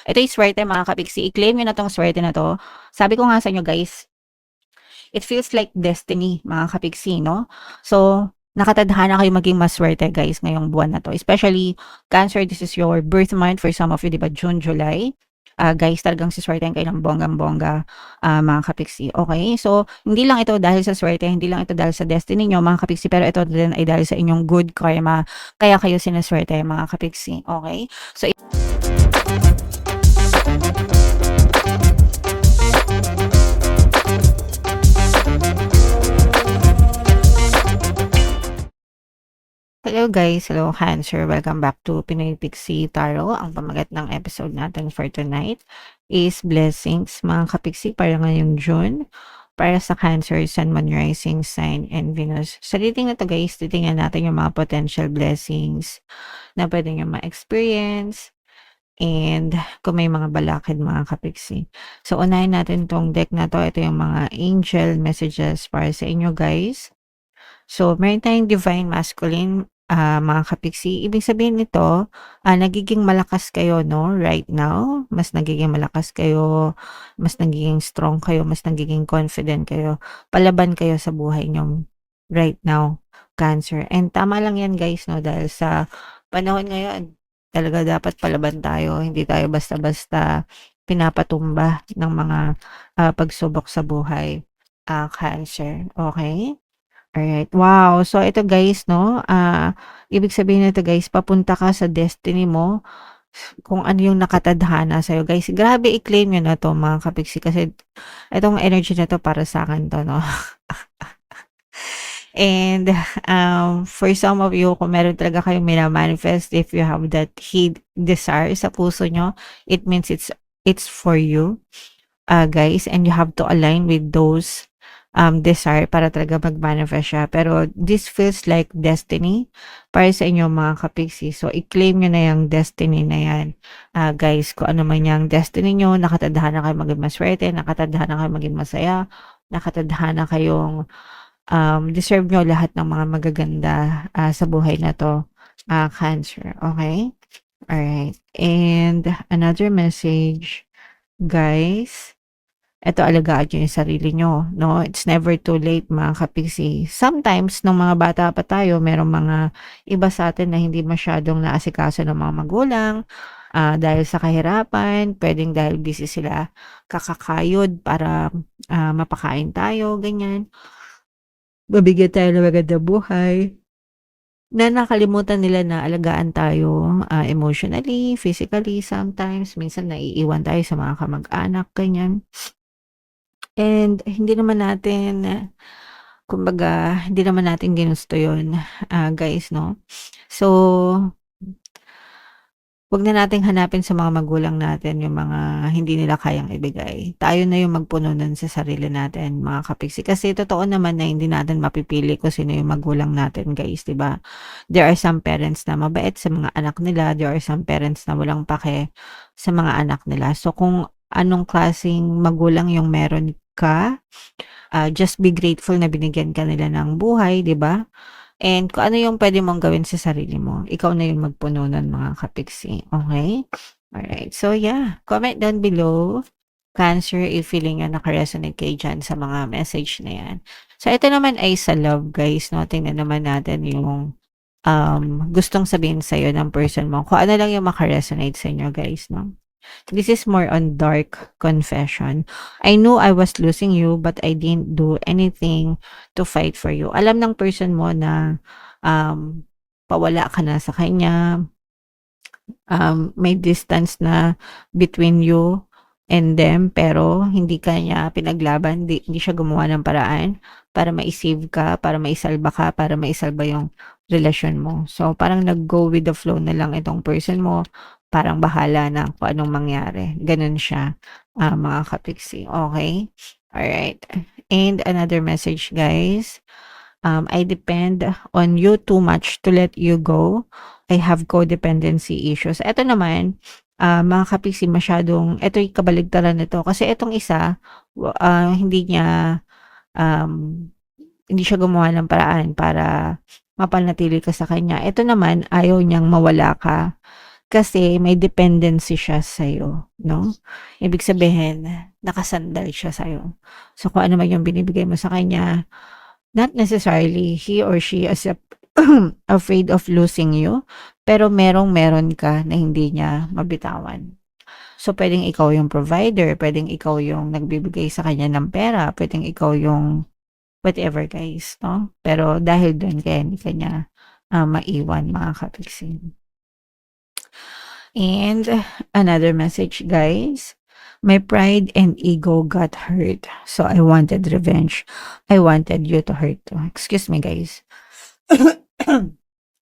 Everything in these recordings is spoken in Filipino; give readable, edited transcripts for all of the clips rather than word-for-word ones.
Ito yung swerte mga kapiksi, i-claim nyo na tong swerte na to. Sabi ko nga sa inyo guys, it feels like destiny mga kapiksi, no? So, nakatadhana kayo maging maswerte guys ngayong buwan na to. Especially, Cancer, this is your birth month for some of you, di ba? June, July. Guys, talagang siswertein kayo ng bonggang-bongga, mga kapiksi. Okay? So, hindi lang ito dahil sa swerte, hindi lang ito dahil sa destiny nyo, mga kapiksi, pero ito din ay dahil sa inyong good karma. Kaya kayo sinaswerte, mga kapiksi. Okay? So, hello guys, hello Cancer, welcome back to Pinoy Pixie Tarot. Ang pamagat ng episode natin for tonight is blessings mga kapiksi para ngayong June. Para sa Cancer, Sun, Moon, Rising, Sign, and Venus. Sa reading na to guys, titingnan natin yung mga potential blessings na pwede nyo ma-experience and kung may mga balakid mga kapiksi. So unahin natin tong deck na to. Ito yung mga angel messages para sa inyo guys. So, meron tayong divine masculine, mga kapiksi. Ibig sabihin nito, nagiging malakas kayo, no, right now. Mas nagiging malakas kayo, mas nagiging strong kayo, mas nagiging confident kayo. Palaban kayo sa buhay nyo right now, Cancer. And tama lang yan, guys, no, dahil sa panahon ngayon, talaga dapat palaban tayo. Hindi tayo basta-basta pinapatumba ng mga pagsubok sa buhay, Cancer. Okay? Alright, wow. So ito guys 'no, ibig sabihin nito guys papunta ka sa destiny mo, kung ano yung nakatadhana sa'yo guys. Grabe i-claim niyo na 'to mga kapiksi kasi itong energy na 'to para sa'kin 'to 'no. And, for some of you kung meron talaga kayong mina-manifest, if you have that desire sa puso niyo, it means it's for you, guys, and you have to align with those desire para talaga mag-manifest siya. Pero this feels like destiny para sa inyo mga kapiksi. So, i-claim nyo na yung destiny na yan. Guys, kung ano man yung destiny nyo, nakatadhana kayo maging maswerte, nakatadhana kayo maging masaya, nakatadhana kayong deserve nyo lahat ng mga magaganda sa buhay na to, Cancer. Okay? Alright. And another message, guys. Eto, alagaan niyo yung sarili niyo, 'no? It's never too late mga kapiksi. Sometimes nung mga bata pa tayo merong mga iba sa atin na hindi masyadong naasikaso ng mga magulang, dahil sa kahirapan, puwedeng dahil busy sila kakakayod para, mapakain tayo, ganyan. Mabigyan tayo ng magandang buhay, na nakalimutan nila na alagaan tayo, emotionally, physically sometimes. Minsan naiiwan tayo sa mga kamag-anak, ganyan. And hindi naman natin, kumbaga, hindi naman natin ginusto yun, guys, no? So, wag na nating hanapin sa mga magulang natin yung mga hindi nila kayang ibigay. Tayo na yung magpuno nun sa sarili natin, mga kapiksi. Kasi totoo naman na hindi natin mapipili kung sino yung magulang natin, guys, 'di ba? There are some parents na mabait sa mga anak nila, there are some parents na walang pake sa mga anak nila. So, kung anong klaseng magulang yung meron ka, just be grateful na binigyan ka nila ng buhay, 'di ba? And kung ano yung pwede mong gawin sa sarili mo, ikaw na yung magpuno nun mga kapiksi, okay? Alright, so yeah, comment down below, Cancer, if feeling nyo naka-resonate kayo dyan sa mga message na yan. So ito naman ay sa love guys, no? Tingnan naman natin yung gustong sabihin sa'yo ng person mo. Kung ano lang yung maka-resonate sa inyo guys, no? This is more on dark confession. I knew I was losing you, but I didn't do anything to fight for you. Alam ng person mo na pawala ka na sa kanya, may distance na between you and them, pero hindi ka niya pinaglaban, hindi siya gumawa ng paraan para ma-save ka, para maisalba ka, para maisalba yung relasyon mo. So, parang nag-go with the flow na lang itong person mo, parang bahala na kung anong mangyari. Ganun siya, mga kapiksi. Okay? Alright. And another message, guys. I depend on you too much to let you go. I have codependency issues. Ito naman, mga kapiksi, masyadong, ito yung kabaligtaran nito. Kasi itong isa, hindi niya, hindi siya gumawa ng paraan para mapanatili ka sa kanya. Ito naman, ayaw niyang mawala ka Kasi may dependency siya sa'yo, no? Ibig sabihin, nakasandal siya sa'yo. So, kung ano man yung binibigay mo sa kanya, not necessarily he or she is afraid of losing you, pero meron ka na hindi niya mabitawan. So, pwedeng ikaw yung provider, pwedeng ikaw yung nagbibigay sa kanya ng pera, pwedeng ikaw yung whatever guys, no? Pero dahil dun kaya hindi ka niya maiwan mga kapiksin. And another message guys, my pride and ego got hurt. So I wanted revenge. I wanted you to hurt too. Excuse me guys.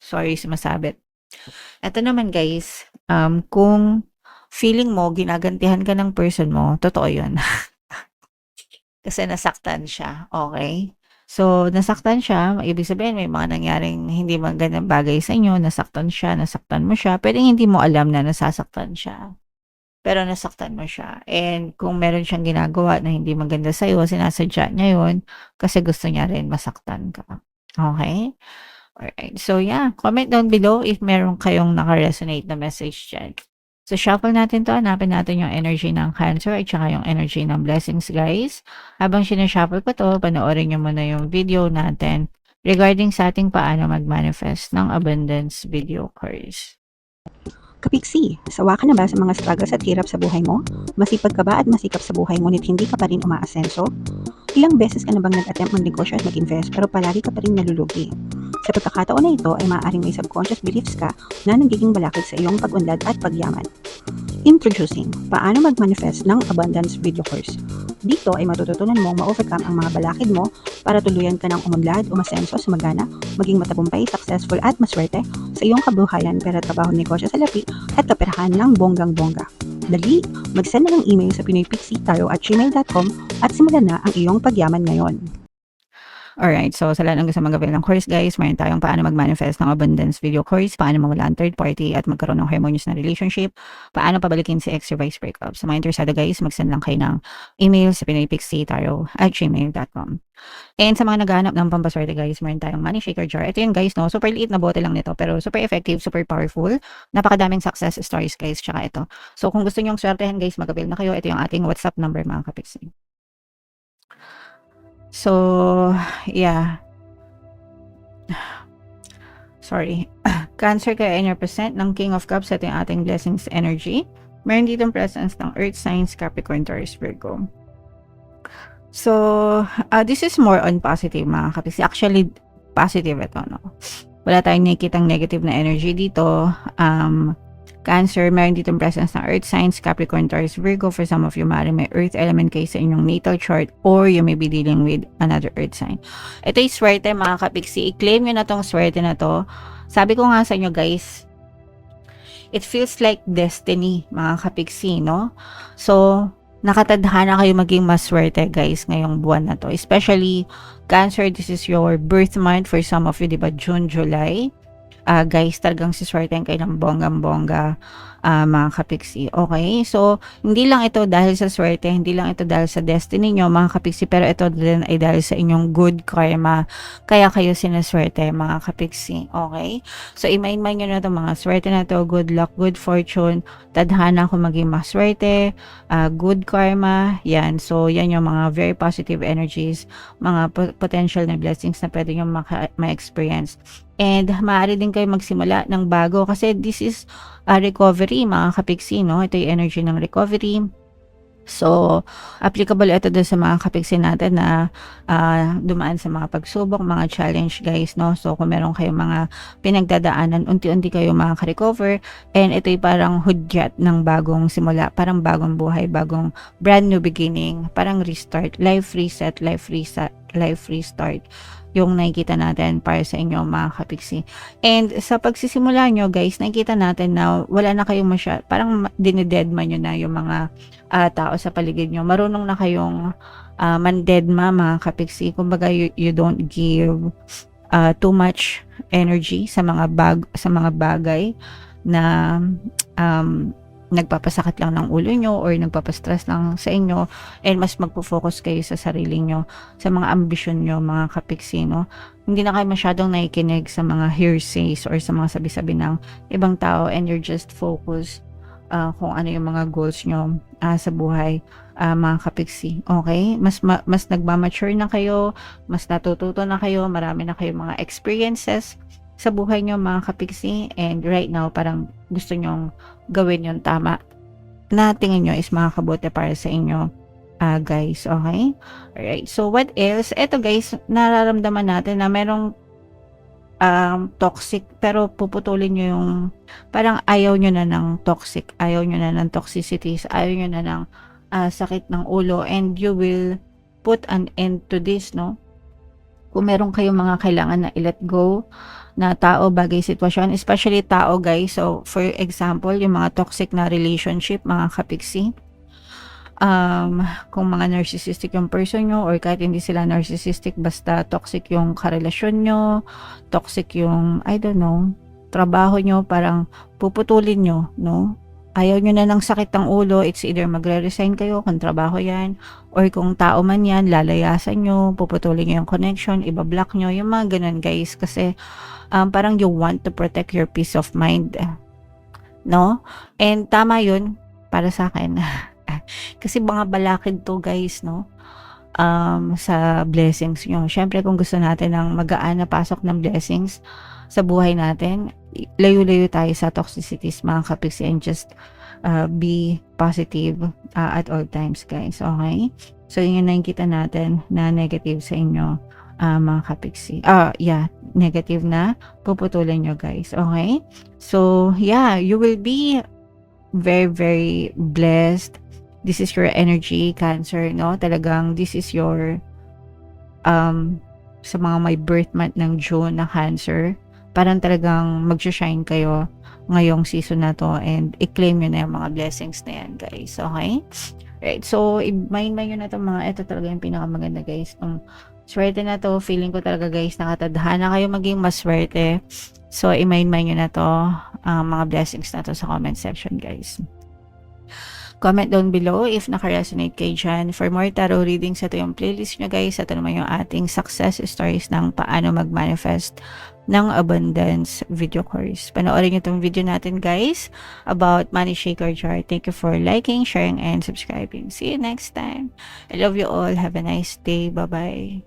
Sorry, sumasabit. Ito naman guys, kung feeling mo ginagantihan ka ng person mo, totoo yun. Kasi nasaktan siya, okay? So, nasaktan siya, ibig sabihin may mga nangyaring hindi magandang bagay sa inyo, nasaktan siya, nasaktan mo siya, puwedeng hindi mo alam na nasasaktan siya, pero nasaktan mo siya. And kung meron siyang ginagawa na hindi maganda sa'yo, sinasadya niya yun kasi gusto niya rin masaktan ka, okay? Alright, so yeah, comment down below if meron kayong naka-resonate na message diyan. So, shuffle natin 'to, hanapin natin yung energy ng Cancer at saka yung energy ng Blessings, guys. Habang sina-shuffle ko 'to, panoorin niyo muna yung video natin regarding sa ating paano mag-manifest ng abundance video course. Kapiksi, sawa ka na ba sa mga struggles at hirap sa buhay mo? Masipag ka ba at masikap sa buhay ngunit hindi ka pa rin umaasenso? Ilang beses ka na bang nag-attempt mag-negosyo at mag-invest pero palagi ka pa rin nalulugi? Sa pagkakataon na ito ay maaaring may subconscious beliefs ka na nagiging balakid sa iyong pag-unlad at pagyaman. Introducing, paano mag-manifest ng abundance video course. Dito ay matututunan mong ma-overcome ang mga balakid mo para tuluyan ka ng umunlad, umasenso, sumagana, maging matagumpay, successful at maswerte sa iyong kabuhayan, pera, trabaho, negosyo sa lapi at kaperahan ng bonggang-bongga. Dali, mag-send na ng email sa pinoypixie@gmail.com at simulan na ang iyong pagyaman ngayon. Alright, so sa lahat ng gusto mag-avail ng course guys, mayroon tayong paano mag-manifest ng abundance video course, paano mawala ang third party at magkaroon ng harmonious na relationship, paano pabalikin si ex or vice breakup. Sa mga interesado guys, mag-send lang kayo ng email sa pinoypixie@gmail.com. And sa mga naghahanap ng pampaswerte guys, mayroon tayong money shaker jar. Ito yun guys, no? Super liit na bote lang nito, pero super effective, super powerful. Napakadaming success stories guys, tsaka ito. So kung gusto nyong swertehan guys, mag-avail na kayo. Ito yung ating WhatsApp number mga kapixie. So, yeah. Sorry. Cancer kaya in your percent ng King of Cups, ito yung ating blessings energy. Meron ditong presence ng Earth signs, Capricorn, Taurus, Virgo. So, this is more on positive mga kapisi. Actually, positive ito, no? Wala tayong nakikitang negative na energy dito. Cancer, meron ditong presence ng Earth signs, Capricorn, Taurus, Virgo. For some of you, maaaring may Earth element kayo sa inyong natal chart or you may be dealing with another Earth sign. Ito yung swerte mga kapiksi. I-claim nyo na tong swerte na to. Sabi ko nga sa inyo guys, it feels like destiny mga kapiksi, no? So, nakatadhana kayo maging maswerte guys ngayong buwan na to. Especially, Cancer, this is your birth month for some of you, diba? June, July. Guys, talagang siswertehan kayo ng bonggang-bongga mga kapiksi. Okay? So, hindi lang ito dahil sa swerte, hindi lang ito dahil sa destiny nyo mga kapiksi, pero ito din ay dahil sa inyong good karma. Kaya kayo sinaswerte mga kapiksi. Okay? So, i-mind nyo na ito mga swerte na ito, good luck, good fortune, tadhana kung maging maswerte, good karma, yan. So, yan yung mga very positive energies, mga potential na blessings na pwede nyo ma-experience. And maaari din kayo magsimula ng bago kasi this is a recovery mga kapiksi, no? Ito yung energy ng recovery. So, applicable ito doon sa mga kapiksi natin na dumaan sa mga pagsubok, mga challenge guys, no? So, kung meron kayong mga pinagdadaanan, unti-unti kayo makaka-recover. And ito yung parang hudyat ng bagong simula, parang bagong buhay, bagong brand new beginning, parang restart, life reset, life restart yung nakikita natin para sa inyo mga kapiksi. And sa pagsisimula nyo guys, nakikita natin na wala na kayong parang dinidedma nyo na yung mga tao sa paligid nyo. Marunong na kayong mandedma mga kapiksi. Kumbaga you don't give too much energy sa mga bagay na nagpapasakit lang ng ulo nyo or nagpapastress lang sa inyo, and mas magpo-focus kayo sa sarili nyo, sa mga ambisyon nyo, mga kapiksi, no? Hindi na kayo masyadong nakikinig sa mga hearsays or sa mga sabi-sabi ng ibang tao, and you're just focused kung ano yung mga goals nyo sa buhay, mga kapiksi. Okay? Mas nagmamature na kayo, mas natututo na kayo, marami na kayong mga experiences sa buhay nyo, mga kapiksi, and right now parang gusto nyong gawin yung tama na tingin nyo is makakabuti para sa inyo, guys. Okay? Alright. So, what else? Eto, guys, nararamdaman natin na merong toxic, pero puputulin nyo yung parang ayaw nyo na ng toxic, ayaw nyo na ng toxicities, ayaw nyo na ng sakit ng ulo, and you will put an end to this, no? Kung meron kayong mga kailangan na i-let go na tao, bagay, sitwasyon, especially tao, guys. So, for example, yung mga toxic na relationship, mga kapiksi, kung mga narcissistic yung person nyo, or kahit hindi sila narcissistic, basta toxic yung karelasyon nyo, toxic yung, I don't know, trabaho nyo, parang puputulin nyo, no? Ayaw nyo na ng sakit ng ulo, it's either magre-resign kayo kung trabaho yan, or kung tao man yan, lalayasan nyo, puputulin nyo yung connection, ibablock nyo, yung mga ganun, guys, kasi parang you want to protect your peace of mind, no? And tama yun para sa akin. Kasi mga balakid to, guys, no? Sa blessings nyo. Syempre, kung gusto natin ng magaan na pasok ng blessings sa buhay natin, layo-layo tayo sa toxicities, mga kapiksi, and just be positive at all times, guys. Okay? So, yun yung nakikita natin na negative sa inyo, mga kapiksi. Negative na puputulin nyo, guys. Okay? So, yeah, you will be very, very blessed. This is your energy, Cancer, no? Talagang this is your sa mga may birth month ng June na Cancer, parang talagang mag-shine kayo ngayong season na to, and i-claim nyo na yung mga blessings na yan, guys. Okay? Right. So, i-mind nyo na itong mga, ito talaga yung pinakamaganda, guys. Itong swerte na to, feeling ko talaga, guys, nakatadhana kayo maging maswerte. So, i-mind nyo na to, mga blessings na to sa comment section, guys. Comment down below if naka-resonate kayo dyan. For more tarot readings, ito yung playlist nyo, guys. Ito naman yung ating success stories ng paano mag-manifest ng abundance video course. Panoorin nyo itong video natin, guys, about Money Shaker Jar. Thank you for liking, sharing, and subscribing. See you next time. I love you all. Have a nice day. Bye-bye.